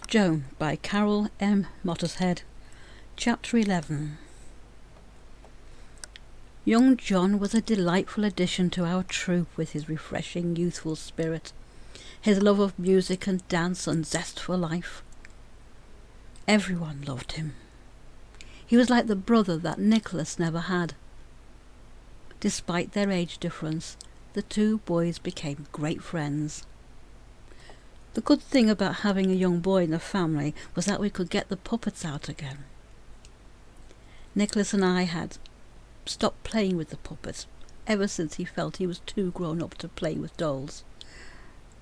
Joan by Carol M Mottershead. Chapter 11. Young John was a delightful addition to our troop with his refreshing youthful spirit, his love of music and dance and zest for life. Everyone loved him. He was like the brother that Nicholas never had. Despite their age difference, the two boys became great friends. The good thing about having a young boy in the family was that we could get the puppets out again. Nicholas and I had stopped playing with the puppets ever since he felt he was too grown up to play with dolls.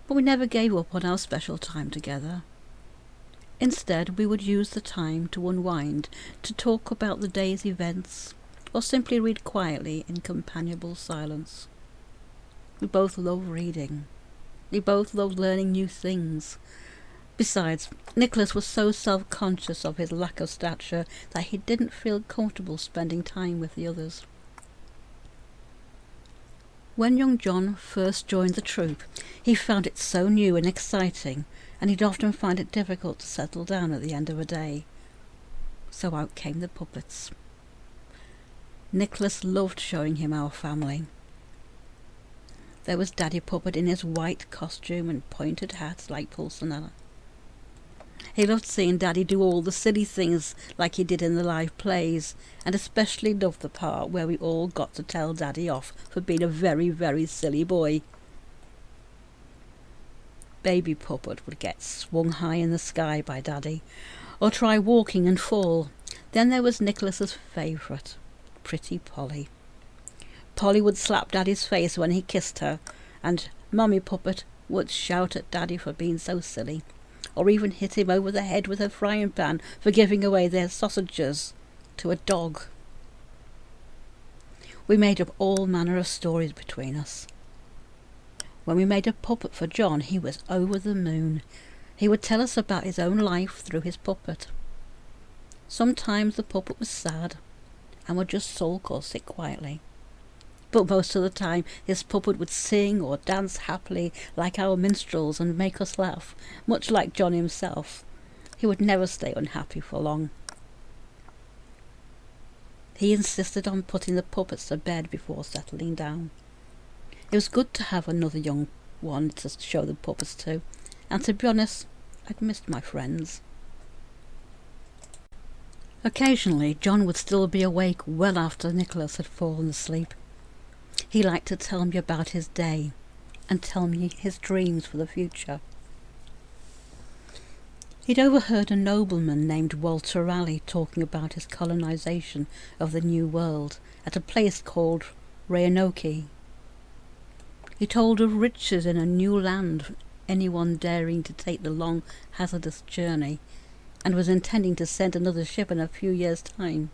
But we never gave up on our special time together. Instead, we would use the time to unwind, to talk about the day's events, or simply read quietly in companionable silence. We both loved reading. We both loved learning new things. Besides, Nicholas was so self-conscious of his lack of stature that he didn't feel comfortable spending time with the others. When young John first joined the troop, he found it so new and exciting, and he'd often find it difficult to settle down at the end of a day. So out came the puppets. Nicholas loved showing him our family. There was Daddy Puppet in his white costume and pointed hat like Pulcinella. He loved seeing Daddy do all the silly things like he did in the live plays, and especially loved the part where we all got to tell Daddy off for being a very, very silly boy. Baby Puppet would get swung high in the sky by Daddy, or try walking and fall. Then there was Nicholas's favourite, Pretty Polly. Polly would slap Daddy's face when he kissed her, and Mummy Puppet would shout at Daddy for being so silly, or even hit him over the head with her frying pan for giving away their sausages to a dog. We made up all manner of stories between us. When we made a puppet for John, he was over the moon. He would tell us about his own life through his puppet. Sometimes the puppet was sad and would just sulk or sit quietly. But most of the time his puppet would sing or dance happily like our minstrels and make us laugh, much like John himself. He would never stay unhappy for long. He insisted on putting the puppets to bed before settling down. It was good to have another young one to show the puppets to, and to be honest, I'd missed my friends. Occasionally John would still be awake well after Nicholas had fallen asleep. He liked to tell me about his day and tell me his dreams for the future. He'd overheard a nobleman named Walter Raleigh talking about his colonization of the New World at a place called Roanoke. He told of riches in a new land, anyone daring to take the long, hazardous journey, and was intending to send another ship in a few years' time.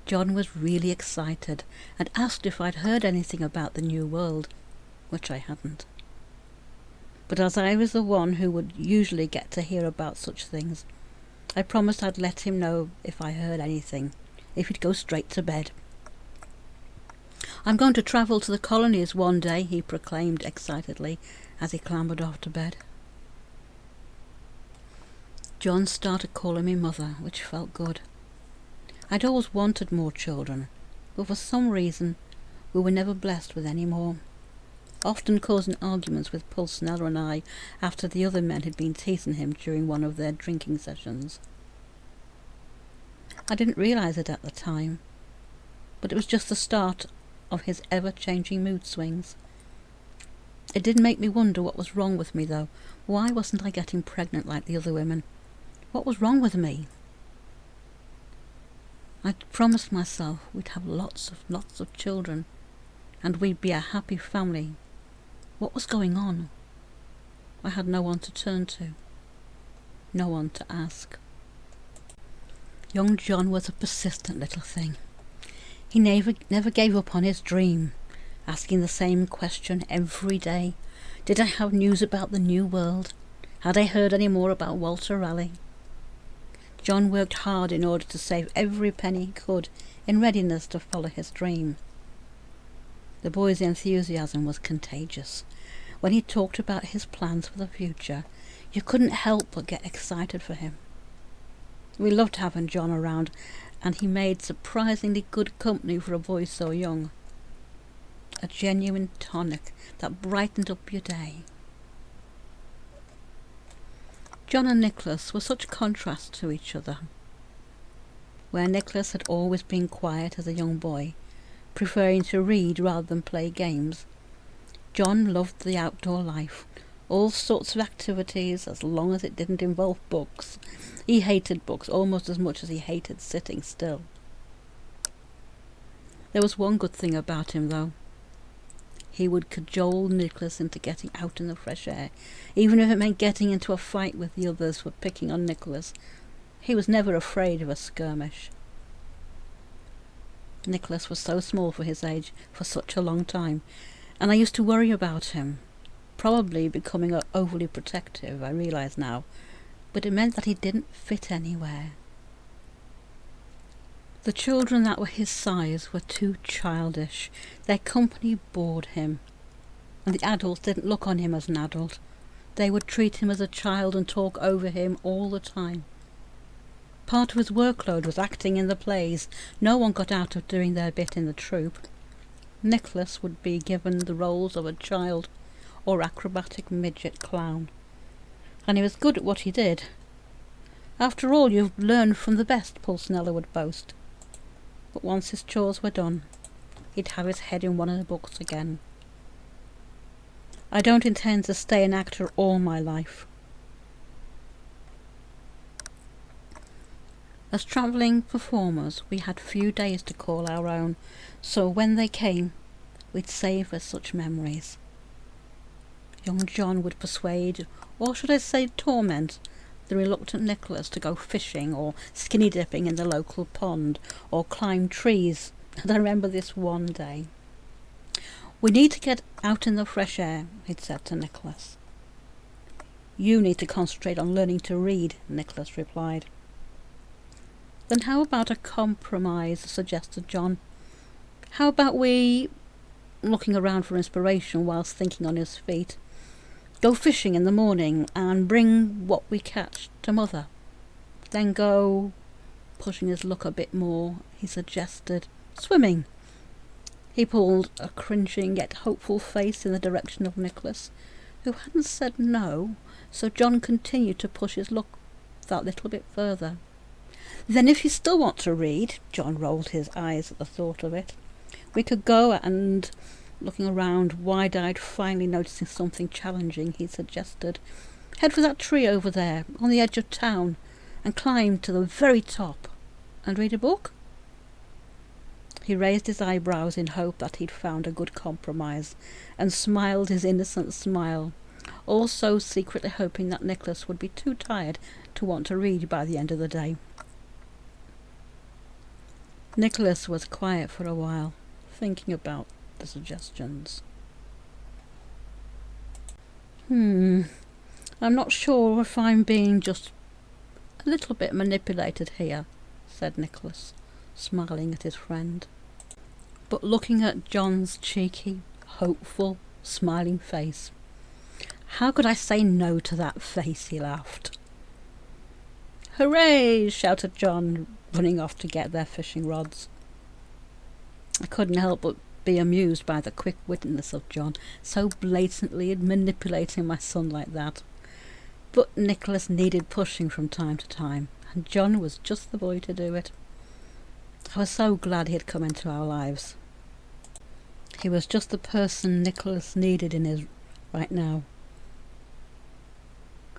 John was really excited and asked if I'd heard anything about the New World, which I hadn't. But as I was the one who would usually get to hear about such things, I promised I'd let him know if I heard anything, if he'd go straight to bed. "I'm going to travel to the colonies one day," he proclaimed excitedly as he clambered off to bed. John started calling me mother, which felt good. I'd always wanted more children, but for some reason we were never blessed with any more, often causing arguments with Pulcinella and I after the other men had been teasing him during one of their drinking sessions. I didn't realise it at the time, but it was just the start of his ever-changing mood swings. It did make me wonder what was wrong with me, though. Why wasn't I getting pregnant like the other women? What was wrong with me? I'd promised myself we'd have lots of children, and we'd be a happy family. What was going on? I had no one to turn to, no one to ask. Young John was a persistent little thing. He never gave up on his dream, asking the same question every day. Did I have news about the New World? Had I heard any more about Walter Raleigh? John worked hard in order to save every penny he could in readiness to follow his dream. The boy's enthusiasm was contagious. when he talked about his plans for the future, you couldn't help but get excited for him. We loved having John around, and he made surprisingly good company for a boy so young. A genuine tonic that brightened up your day. John and Nicholas were such contrasts to each other. Where Nicholas had always been quiet as a young boy, preferring to read rather than play games, John loved the outdoor life, all sorts of activities as long as it didn't involve books. He hated books almost as much as he hated sitting still. There was one good thing about him, though. He would cajole Nicholas into getting out in the fresh air, even if it meant getting into a fight with the others for picking on Nicholas. He was never afraid of a skirmish. Nicholas was so small for his age for such a long time, and I used to worry about him, probably becoming overly protective, I realise now, but it meant that he didn't fit anywhere. The children that were his size were too childish. Their company bored him, and the adults didn't look on him as an adult. They would treat him as a child and talk over him all the time. Part of his workload was acting in the plays. No one got out of doing their bit in the troupe. Nicholas would be given the roles of a child or acrobatic midget clown, and he was good at what he did. After all, you've learned from the best, Pulcinella would boast. But once his chores were done, he'd have his head in one of the books again. I don't intend to stay an actor all my life. As travelling performers, we had few days to call our own, so when they came, we'd save us such memories. Young John would persuade, or should I say torment, the reluctant Nicholas to go fishing or skinny dipping in the local pond or climb trees, and I remember this one day. "We need to get out in the fresh air," he'd said to Nicholas. "You need to concentrate on learning to read," Nicholas replied. "Then how about a compromise?" suggested John. "How about we," looking around for inspiration whilst thinking on his feet, "go fishing in the morning and bring what we catch to Mother. Then go," pushing his luck a bit more, he suggested, "swimming." He pulled a cringing yet hopeful face in the direction of Nicholas, who hadn't said no, so John continued to push his luck that little bit further. "Then if you still want to read," John rolled his eyes at the thought of it, "we could go and," looking around wide-eyed, finally noticing something challenging, he suggested, "head for that tree over there on the edge of town and climb to the very top and read a book." He raised his eyebrows in hope that he'd found a good compromise and smiled his innocent smile, also secretly hoping that Nicholas would be too tired to want to read by the end of the day. Nicholas was quiet for a while, thinking about the suggestions. I'm not sure if I'm being just a little bit manipulated here," said Nicholas, smiling at his friend. But looking at John's cheeky, hopeful, smiling face, "How could I say no to that face?" he laughed. "Hooray!" shouted John, running off to get their fishing rods. I couldn't help but be amused by the quick witness of John, so blatantly manipulating my son like that. But Nicholas needed pushing from time to time, and John was just the boy to do it. I was so glad he had come into our lives. He was just the person Nicholas needed in his right now.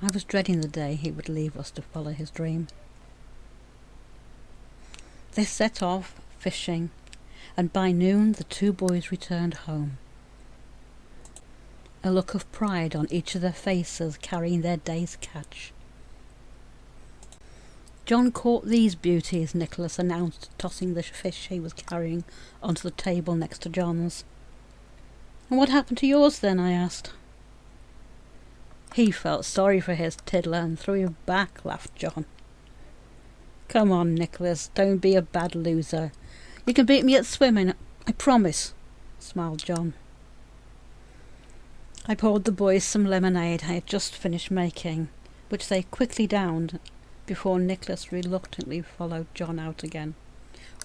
I was dreading the day he would leave us to follow his dream. They set off fishing, and by noon the two boys returned home. A look of pride on each of their faces, carrying their day's catch. "John caught these beauties," Nicholas announced, tossing the fish he was carrying onto the table next to John's. "And what happened to yours then?" I asked. "He felt sorry for his tiddler and threw him back," laughed John. "Come on, Nicholas, don't be a bad loser. You can beat me at swimming, I promise," smiled John. I poured the boys some lemonade I had just finished making, which they quickly downed before Nicholas reluctantly followed John out again,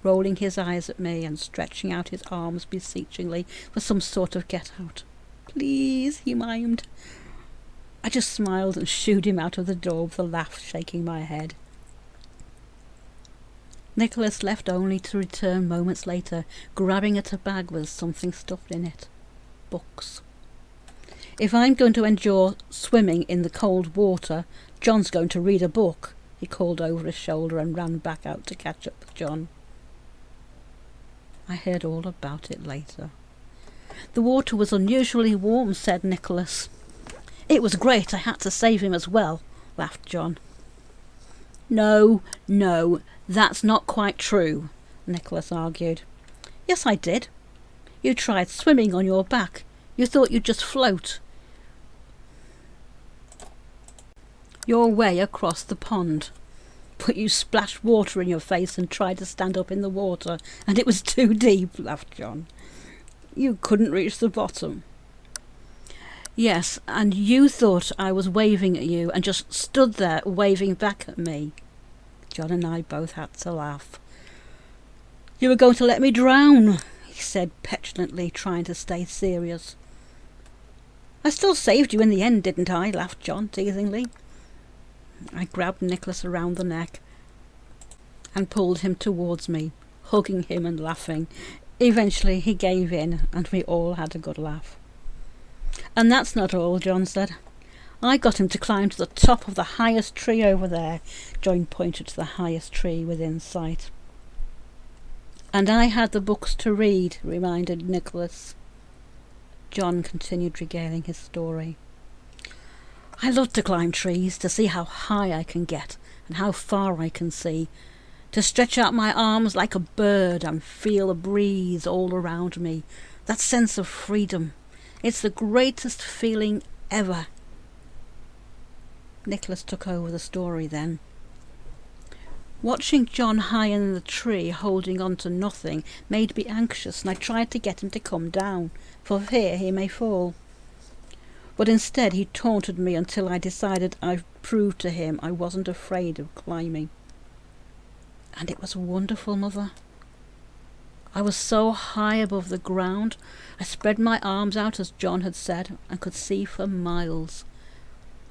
rolling his eyes at me and stretching out his arms beseechingly for some sort of get-out. "Please," he mimed. I just smiled and shooed him out of the door with a laugh, shaking my head. Nicholas left only to return moments later, grabbing at a bag with something stuffed in it. Books. "If I'm going to endure swimming in the cold water, John's going to read a book," he called over his shoulder and ran back out to catch up with John. I heard all about it later. "The water was unusually warm," said Nicholas. "It was great, I had to save him as well," laughed John. No, that's not quite true," Nicholas argued. "Yes, I did. You tried swimming on your back. You thought you'd just float your way across the pond. But you splashed water in your face and tried to stand up in the water, and it was too deep," laughed John. "You couldn't reach the bottom." "Yes, and you thought I was waving at you and just stood there waving back at me." John and I both had to laugh. "You were going to let me drown," he said petulantly, trying to stay serious. "I still saved you in the end, didn't I?" laughed John teasingly. I grabbed Nicholas around the neck and pulled him towards me, hugging him and laughing. Eventually he gave in, and we all had a good laugh. "And that's not all," John said. "I got him to climb to the top of the highest tree over there." John pointed to the highest tree within sight. "And I had the books to read," reminded Nicholas. John continued regaling his story. "I love to climb trees, to see how high I can get and how far I can see, to stretch out my arms like a bird and feel a breeze all around me. That sense of freedom, it's the greatest feeling ever." Nicholas took over the story then. "Watching John high in the tree holding on to nothing made me anxious, and I tried to get him to come down, for fear he may fall. But instead he taunted me until I decided I'd prove to him I wasn't afraid of climbing. And it was wonderful, Mother. I was so high above the ground, I spread my arms out as John had said, and could see for miles.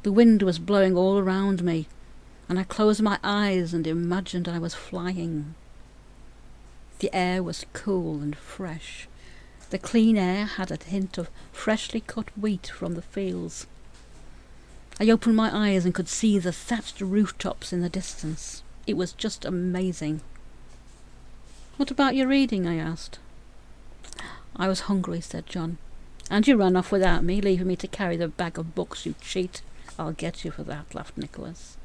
The wind was blowing all around me, and I closed my eyes and imagined I was flying. The air was cool and fresh. The clean air had a hint of freshly cut wheat from the fields. I opened my eyes and could see the thatched rooftops in the distance. It was just amazing." "What about your reading?" I asked. "I was hungry," said John. "And you ran off without me, leaving me to carry the bag of books, you cheat." "I'll get you for that," laughed Nicholas.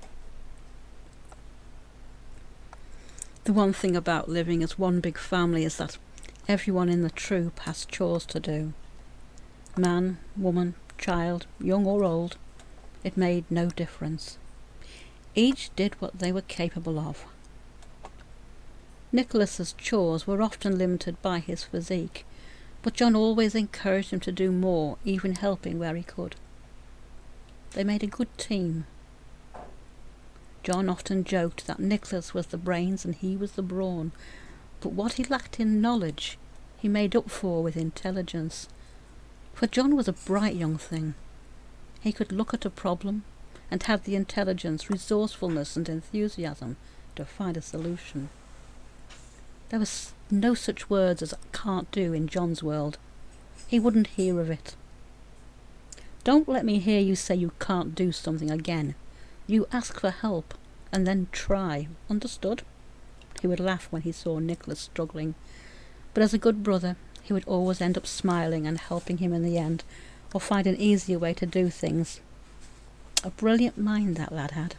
The one thing about living as one big family is that everyone in the troop has chores to do. Man, woman, child, young or old, it made no difference. Each did what they were capable of. Nicholas's chores were often limited by his physique, but John always encouraged him to do more, even helping where he could. They made a good team. John often joked that Nicholas was the brains and he was the brawn, but what he lacked in knowledge he made up for with intelligence. For John was a bright young thing. He could look at a problem and had the intelligence, resourcefulness and enthusiasm to find a solution. There was no such words as "can't do" in John's world. He wouldn't hear of it. "Don't let me hear you say you can't do something again. You ask for help and then try. Understood?" He would laugh when he saw Nicholas struggling, but as a good brother he would always end up smiling and helping him in the end, or find an easier way to do things. A brilliant mind that lad had.